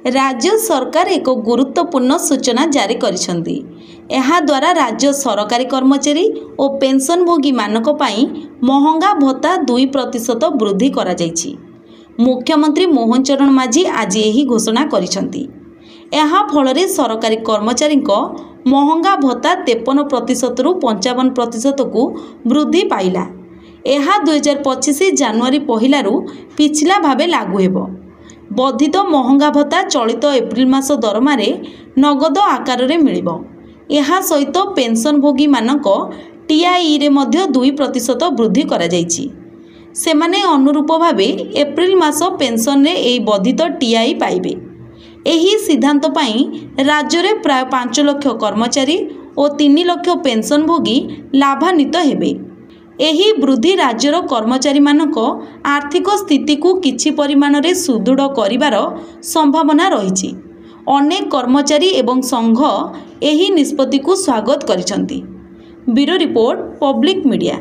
राज्य सरकार एक गुरुत्वपूर्ण सूचना जारी करिसेंती। एहा द्वारा राज्य सरकारी कर्मचारी और पेंशनभोगी मानक पई महंगा भत्ता 2% वृद्धि करा जायछि। मुख्यमंत्री मोहन चरण माझी आज यही घोषणा करिसेंती। एहा फलरे सरकारी कर्मचारी महंगा भत्ता 53% रु 55% को वृद्धि पाइला। एहा 2025 जनवरी 1 रु पिछला भावे लागू हेबो। वर्धित महंगा भत्ता चलित एप्रिल मास दरमारे नगद आकार रे मिलिबो। एहा सहित पेंशनभोगी मानक टीआई रे मध्य 2% वृद्धि करा जायछि। सेमाने अनुरूप भावे एप्रिल मास पेंशन रे एही वर्धित टीआई पाइबे। एही सिद्धांत पई राज्य रे प्राय 5 लाख कर्मचारी और 3 लाख पेंशनभोगी लाभान्वित हेबे। एही वृद्धि राज्यर कर्मचारी मानक आर्थिक स्थिति को किछि परिमाण रे सुदृढ़ करिवार संभावना रहिछि। अनेक कर्मचारी एवं संघ एही निष्पत्ति को स्वागत करिसंती। Bureau report, public media.